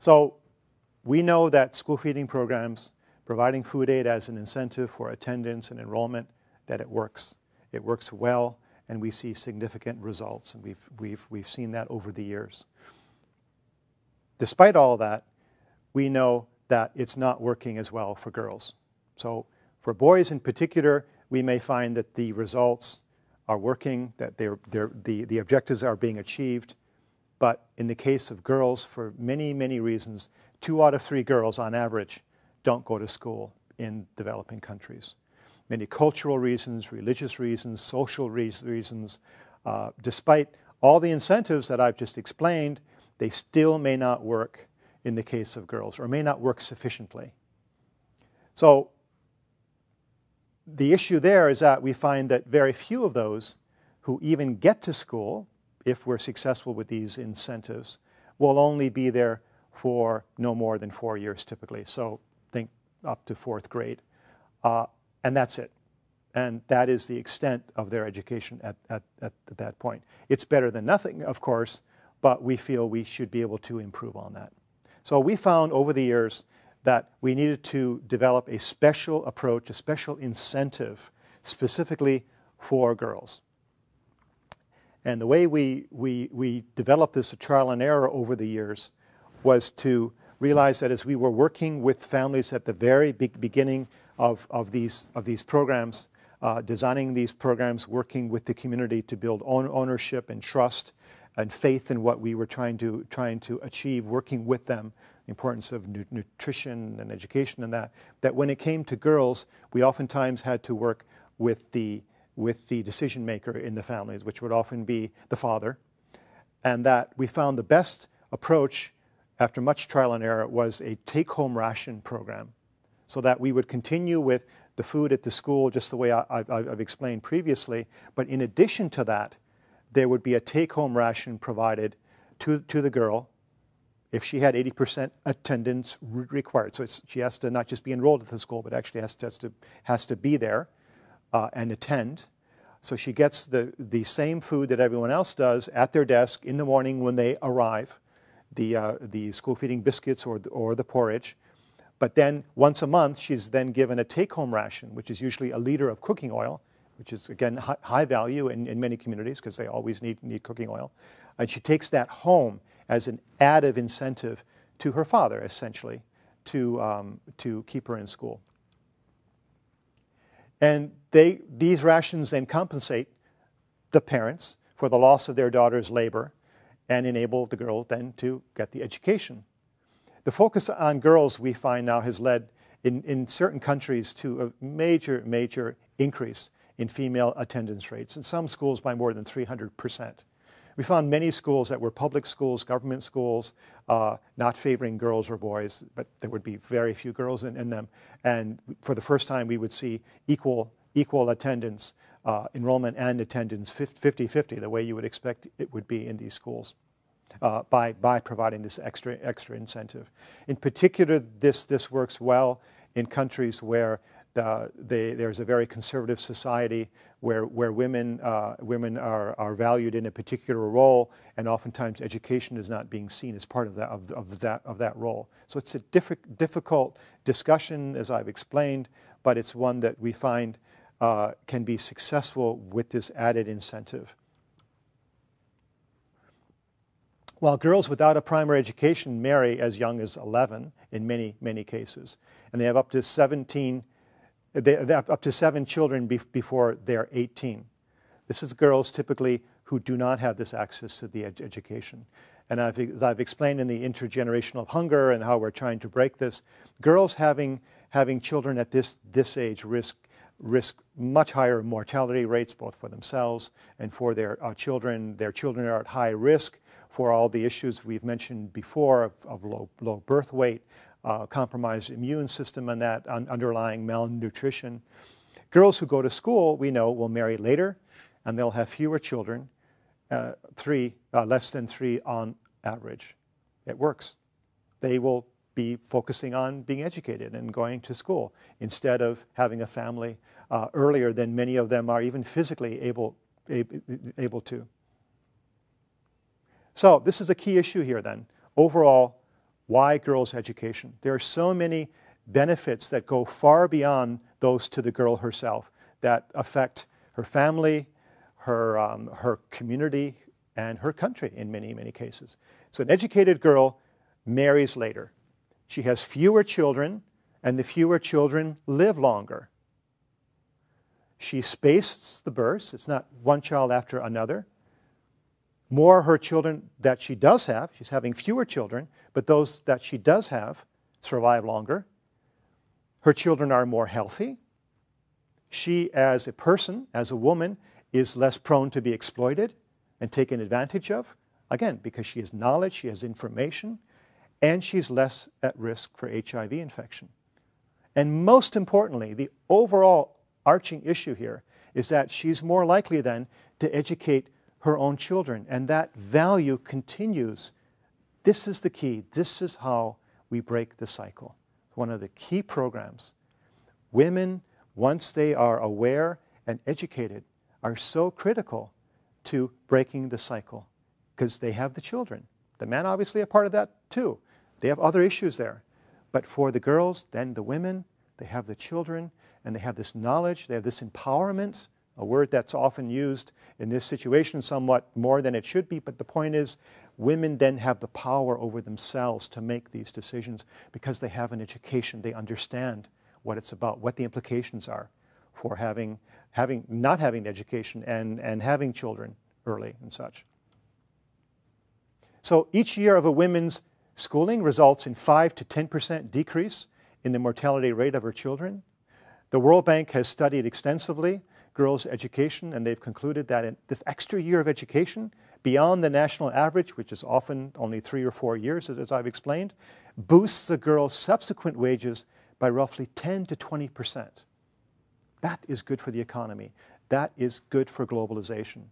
So we know that school feeding programs, providing food aid as an incentive for attendance and enrollment, that it works. It works well, and we see significant results, and we've seen that over the years. Despite all of that, we know that it's not working as well for girls. So for boys in particular, we may find that the results are working, that the objectives are being achieved. But in the case of girls, for many, many reasons, 2 out of 3 girls on average don't go to school in developing countries. Many cultural reasons, religious reasons, social reasons. Despite all the incentives that I've just explained, they still may not work in the case of girls, or may not work sufficiently. So the issue there is that we find that very few of those who even get to school, if we're successful with these incentives, will only be there for no more than 4 years typically. So think up to 4th grade. And that's it. And that is the extent of their education at that point. It's better than nothing, of course, but we feel we should be able to improve on that. So we found over the years that we needed to develop a special approach, a special incentive specifically for girls. And the way we developed this trial and error over the years was to realize that as we were working with families at the very beginning of these programs, designing these programs, working with the community to build ownership and trust and faith in what we were trying to achieve, working with them, the importance of nutrition and education and that when it came to girls, we oftentimes had to work with the decision maker in the families, which would often be the father, and that we found the best approach after much trial and error was a take-home ration program, so that we would continue with the food at the school just the way I've explained previously, but in addition to that, there would be a take-home ration provided to the girl if she had 80% attendance required. So she has to not just be enrolled at the school, but actually has to be there and attend. So she gets the same food that everyone else does at their desk in the morning when they arrive, the school feeding biscuits or the porridge. But then once a month, she's then given a take-home ration, which is usually a liter of cooking oil, which is, again, high value in many communities because they always need cooking oil. And she takes that home as an added incentive to her father, essentially, to keep her in school. And these rations then compensate the parents for the loss of their daughter's labor and enable the girl then to get the education. The focus on girls, we find now, has led in certain countries to a major increase in female attendance rates, in some schools by more than 300%. We found many schools that were public schools, government schools, not favoring girls or boys, but there would be very few girls in them. And for the first time, we would see equal attendance, enrollment and attendance 50-50, the way you would expect it would be in these schools, by providing this extra incentive. In particular, this works well in countries where there's a very conservative society where women are valued in a particular role, and oftentimes education is not being seen as part of that role. So it's a difficult discussion, as I've explained, but it's one that we find can be successful with this added incentive. While girls without a primary education marry as young as 11 in many cases, and they have up to 7 children before they're 18. This is girls typically who do not have this access to the education. And as I've explained in the intergenerational hunger and how we're trying to break this, girls having children at this age risk much higher mortality rates, both for themselves and for their children. Their children are at high risk for all the issues we've mentioned before of low birth weight, compromised immune system, and that underlying malnutrition. Girls who go to school, we know, will marry later, and they'll have fewer children, less than 3 on average. It works. They will be focusing on being educated and going to school instead of having a family earlier than many of them are even physically able to. So this is a key issue here then. Overall, Why girls' education? There are so many benefits that go far beyond those to the girl herself that affect her family, her community, and her country in many, many cases. So an educated girl marries later. She has fewer children, and the fewer children live longer. She spaces the births. It's not one child after another. More her children that she does have, she's having fewer children, but those that she does have survive longer. Her children are more healthy. She, as a person, as a woman, is less prone to be exploited and taken advantage of, again, because she has knowledge, she has information, and she's less at risk for HIV infection. And most importantly, the overall arching issue here is that she's more likely then to educate her own children, and that value continues. This is the key. This is how we break the cycle. One of the key programs. Women, once they are aware and educated, are so critical to breaking the cycle because they have the children. The men obviously are part of that too. They have other issues there. But for the girls, then the women, they have the children, and they have this knowledge, they have this empowerment, a word that's often used in this situation somewhat more than it should be, but the point is women then have the power over themselves to make these decisions because they have an education, they understand what it's about, what the implications are for not having the education and having children early and such. So each year of a woman's schooling results in 5 to 10% decrease in the mortality rate of her children. The World Bank has studied extensively girls' education, and they've concluded that in this extra year of education, beyond the national average, which is often only 3 or 4 years, as I've explained, boosts the girls' subsequent wages by roughly 10 to 20%. That is good for the economy. That is good for globalization.